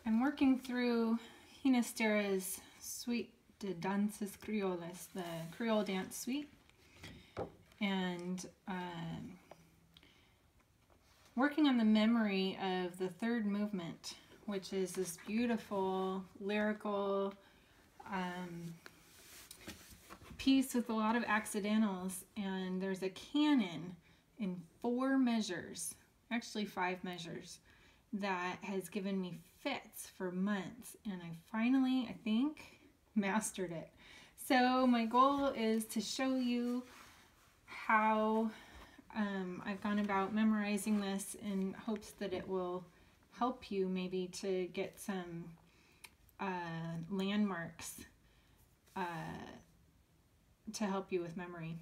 I'm working through Ginastera's Suite de Danses Creoles, the Creole Dance Suite, and working on the memory of the third movement, which is this beautiful lyrical piece with a lot of accidentals, and there's a canon in 4 measures, actually 5 measures, that has given me fits for months, and I finally, I think, mastered it. So my goal is to show you how I've gone about memorizing this in hopes that it will help you maybe to get some landmarks to help you with memory,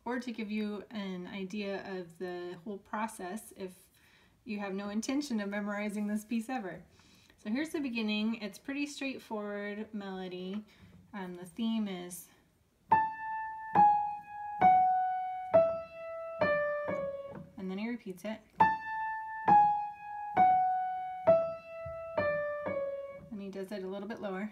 or to give you an idea of the whole process if you have no intention of memorizing this piece ever. So here's the beginning. It's pretty straightforward melody. The theme is and then he repeats it. And he does it a little bit lower.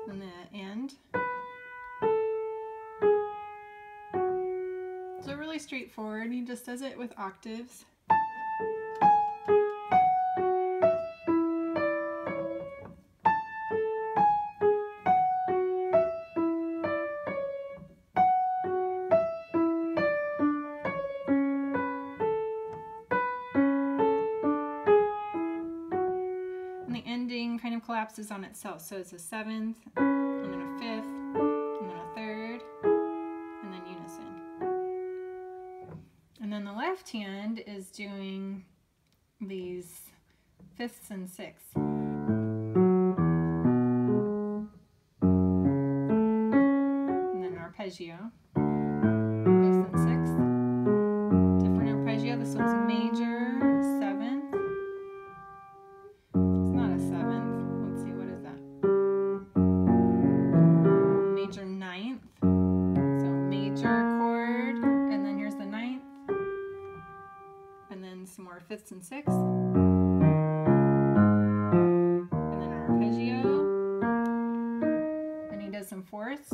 And the end. So really straightforward. He just does it with octaves. And the ending kind of collapses on itself. So it's a 7th, and then a 5th, and then a 3rd, and then unison. And then the left hand is doing these 5ths and 6ths. And then an arpeggio. 5th and 6th. Different arpeggio. This one's major 7th. It's not a 7th. Let's see, what is that? Major 9th. So major chord, and then here's the 9th. And then some more 5ths and 6ths. And then an arpeggio. Then he does some 4ths.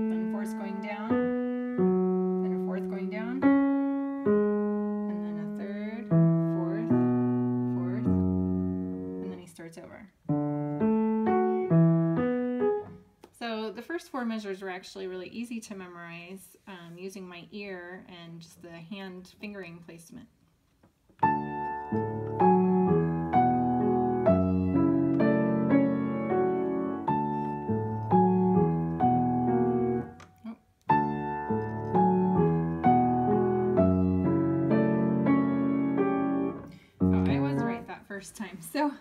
Then 4ths going down. Then a 4th going down. And then a 3rd, 4th, 4th. And then he starts over. So the first 4 measures were actually really easy to memorize using my ear and just the hand fingering placement. Oh, I was right that first time. So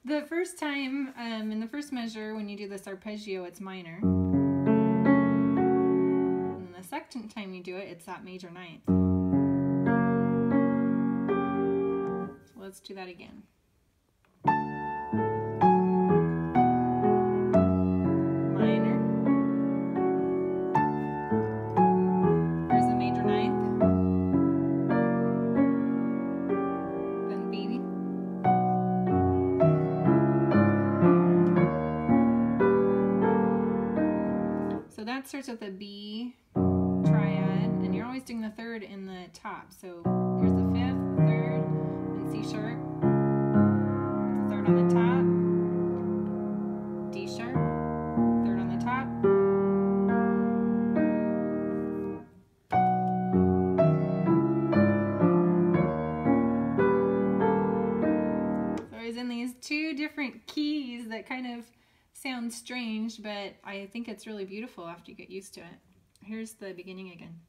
the first time, in the first measure, when you do this arpeggio, it's minor. And then the second time you do it, it's that major 9th. So let's do that again. Minor. Here's the major 9th. Then B. So that starts with a B triad, and you're always doing the 3rd in the top. So here's the 5th, the 3rd, and C sharp. The 3rd on the top, D sharp, 3rd on the top. So he's in these 2 different keys that kind of sound strange, but I think it's really beautiful after you get used to it. Here's the beginning again.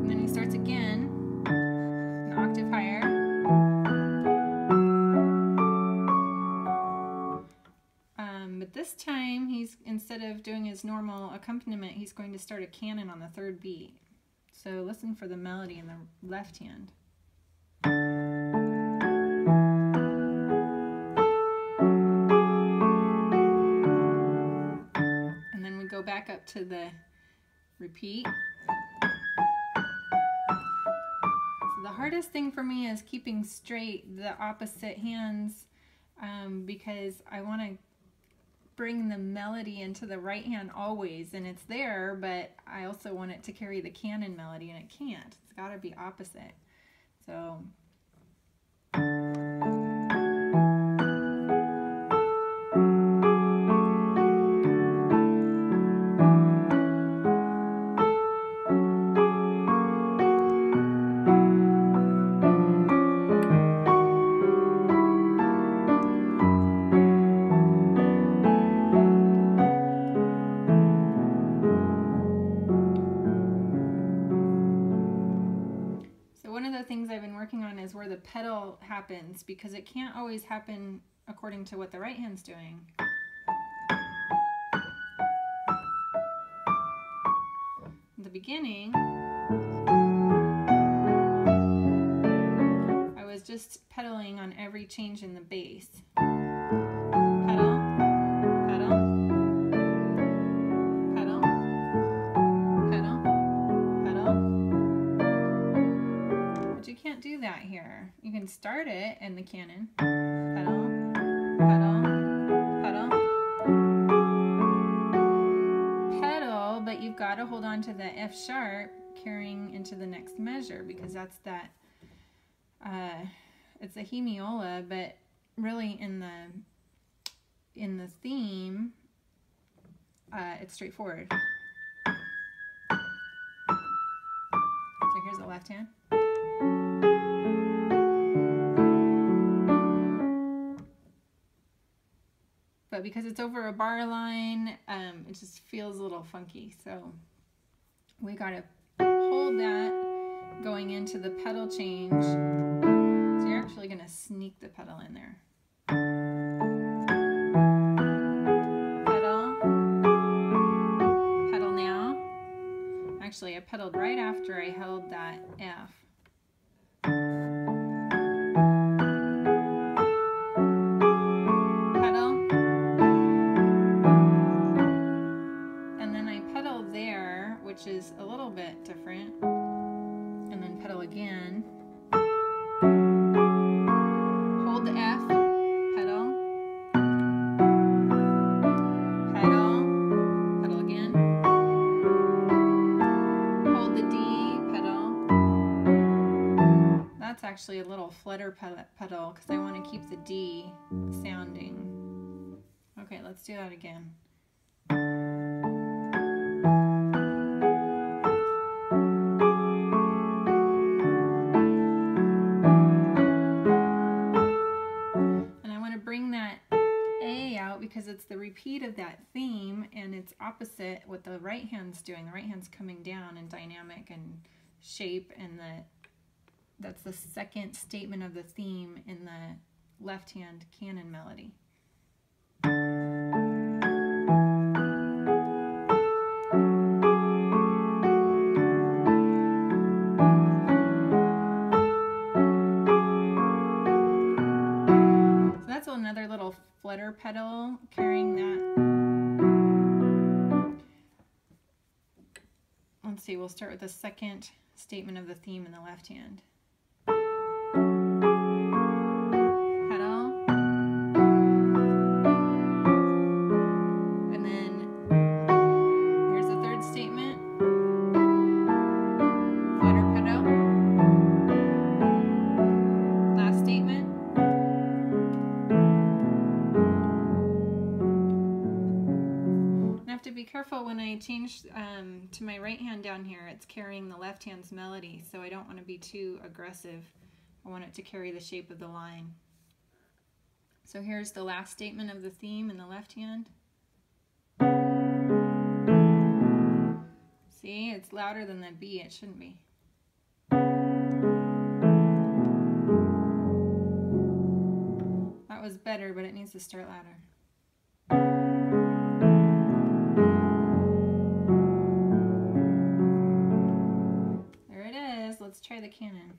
And then he starts again, an octave higher. his normal accompaniment, he's going to start a canon on the third beat. So listen for the melody in the left hand. And then we go back up to the repeat. So the hardest thing for me is keeping straight the opposite hands, because I want to bring the melody into the right hand always, and it's there, but I also want it to carry the canon melody, and it can't. It's got to be opposite. So things I've been working on is where the pedal happens, because it can't always happen according to what the right hand's doing. In the beginning, I was just pedaling on every change in the bass. Pedal, pedal, pedal, pedal, pedal. But you can't do that here. You can start it in the canon. Pedal, pedal, pedal, pedal, but you've got to hold on to the F sharp carrying into the next measure, because that's that, it's a hemiola, but really in the theme, it's straightforward. So here's the left hand. But because it's over a bar line, it just feels a little funky. So we gotta hold that going into the pedal change. So you're actually gonna sneak the pedal in there. Pedal, pedal now. Actually, I pedaled right after I held that F. Which is a little bit different, and then pedal again, hold the F, pedal, pedal, pedal again, hold the D, pedal. That's actually a little flutter pedal because I want to keep the D sounding. Okay, let's do that again. Because it's the repeat of that theme, and it's opposite what the right hand's doing. The right hand's coming down in dynamic and shape, and that's the second statement of the theme in the left hand canon melody. So that's another little flutter pedal carrying that. Let's see, we'll start with the second statement of the theme in the left hand. Pedal. And then here's the third statement. Flutter pedal. Last statement. To be careful when I change to my right hand down here, it's carrying the left hand's melody, so I don't want to be too aggressive. I want it to carry the shape of the line. So here's the last statement of the theme in the left hand. See, it's louder than the B, it shouldn't be. That was better, but it needs to start louder. try the canon.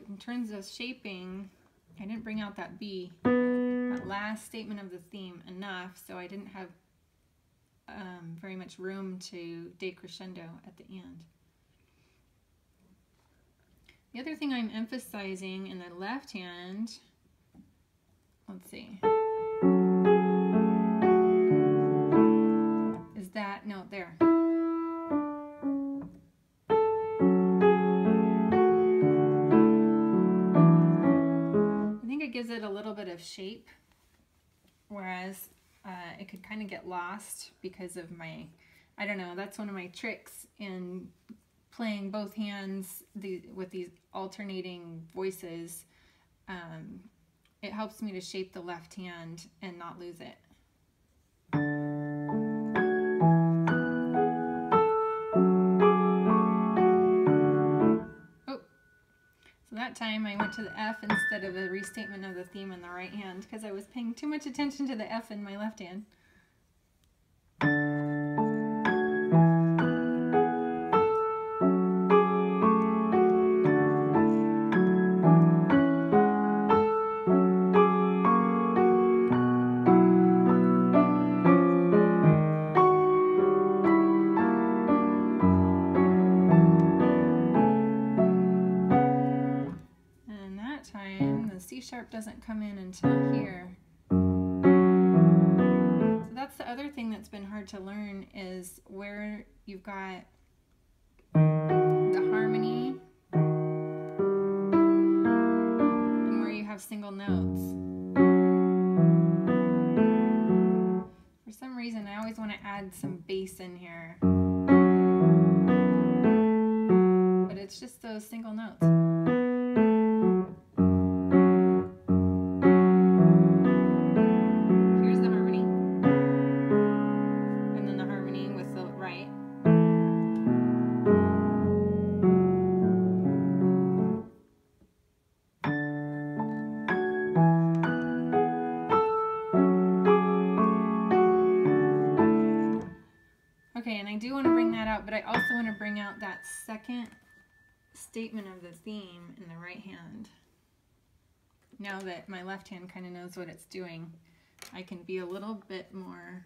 In terms of shaping, I didn't bring out that B, that last statement of the theme, enough, so I didn't have very much room to decrescendo at the end. The other thing I'm emphasizing in the left hand, let's see, is that note there. Gives it a little bit of shape, whereas it could kind of get lost because of my, I don't know, that's one of my tricks in playing both hands with these alternating voices. It helps me to shape the left hand and not lose it. That time I went to the F instead of a restatement of the theme in the right hand because I was paying too much attention to the F in my left hand. Sharp doesn't come in until here. So that's the other thing that's been hard to learn, is where you've got the harmony and where you have single notes. For some reason I always want to add some bass in here, but it's just those single notes. Okay, and I do want to bring that out, but I also want to bring out that second statement of the theme in the right hand. Now that my left hand kind of knows what it's doing, I can be a little bit more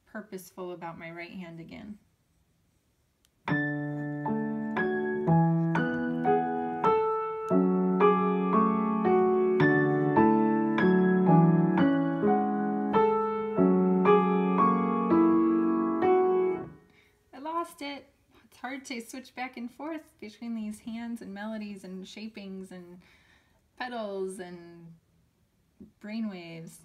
purposeful about my right hand again. It. It's hard to switch back and forth between these hands and melodies and shapings and pedals and brainwaves.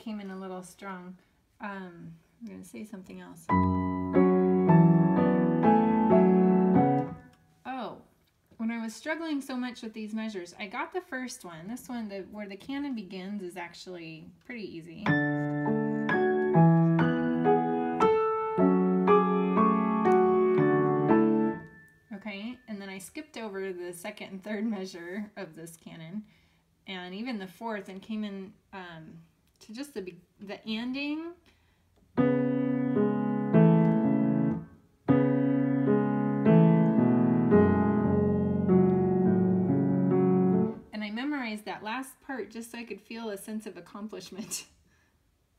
Came in a little strong. I'm going to say something else. Oh, when I was struggling so much with these measures, I got the first one. This one, where the canon begins, is actually pretty easy. Okay, and then I skipped over the second and third measure of this canon, and even the fourth, and came in to just the ending. And I memorized that last part just so I could feel a sense of accomplishment.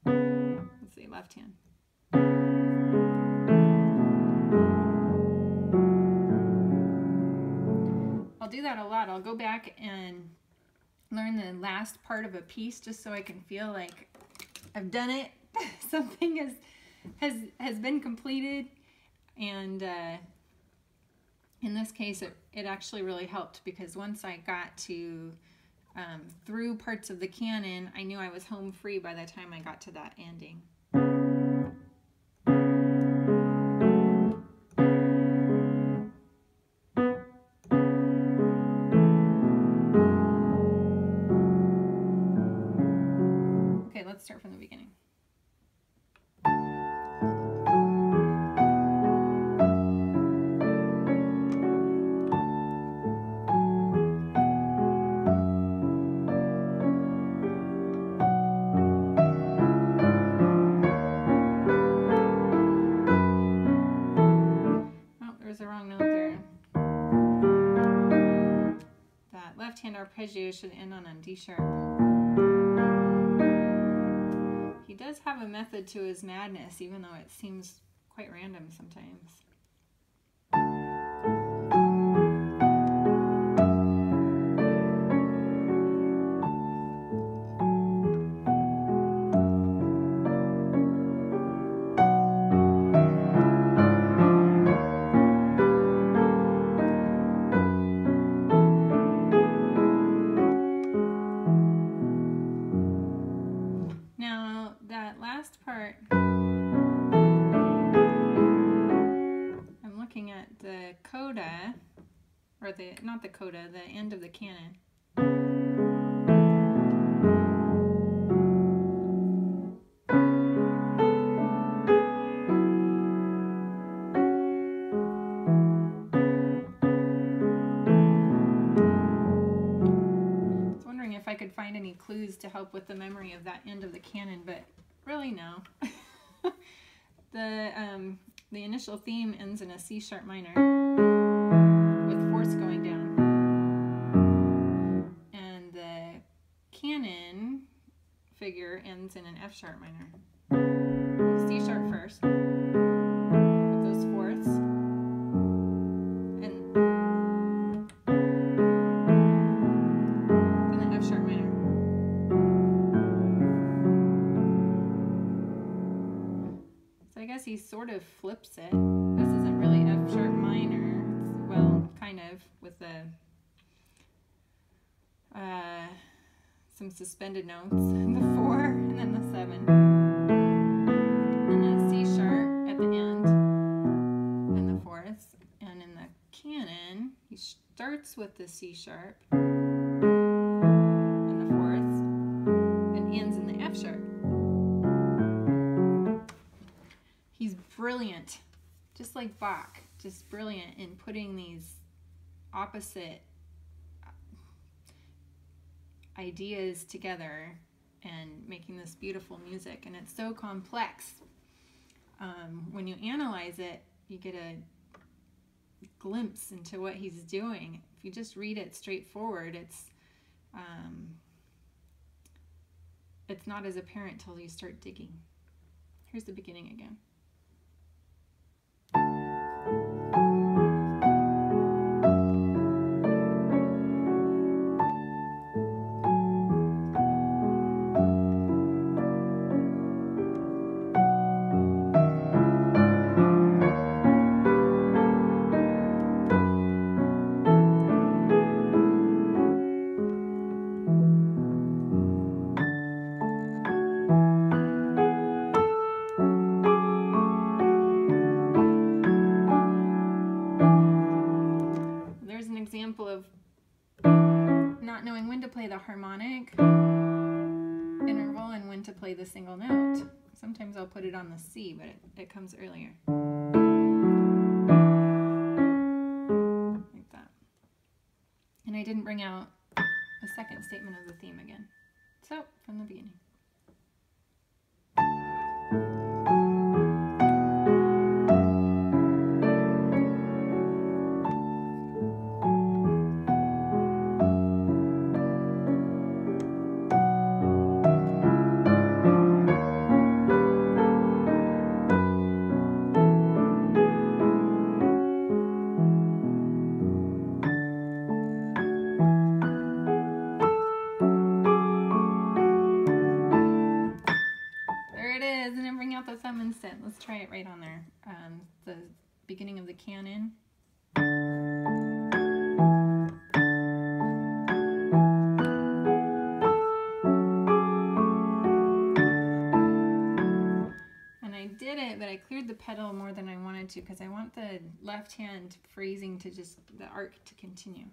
Let's see, left hand. I'll do that a lot. I'll go back and learn the last part of a piece just so I can feel like I've done it. Something has been completed. And in this case, it actually really helped, because once I got to through parts of the canon, I knew I was home free by the time I got to that ending. Okay, let's start from the beginning. Left-hand arpeggio should end on a D sharp. He does have a method to his madness, even though it seems quite random sometimes. Part, I'm looking at the coda, or not the coda, the end of the canon. I was wondering if I could find any clues to help with the memory of that end of the canon, but really, no. The initial theme ends in a C sharp minor with fourths going down, and the canon figure ends in an F sharp minor. C sharp first with those fourths, and then the F sharp minor. I guess he sort of flips it. This isn't really F sharp minor. It's, well, kind of, with the some suspended notes. The 4 and then the 7. And a C sharp at the end and the fourths. And in the canon, he starts with the C sharp and the fourths and ends in the F sharp. He's brilliant, just like Bach, just brilliant in putting these opposite ideas together and making this beautiful music. And it's so complex. When you analyze it, you get a glimpse into what he's doing. If you just read it straightforward, it's not as apparent till you start digging. Here's the beginning again. Example of not knowing when to play the harmonic interval and when to play the single note. Sometimes I'll put it on the C, but it comes earlier. Like that. And I didn't bring out a second statement of the theme again. So, from the beginning. Let's try it right on there. The beginning of the canon. And I did it, but I cleared the pedal more than I wanted to because I want the left hand phrasing to just, the arc to continue.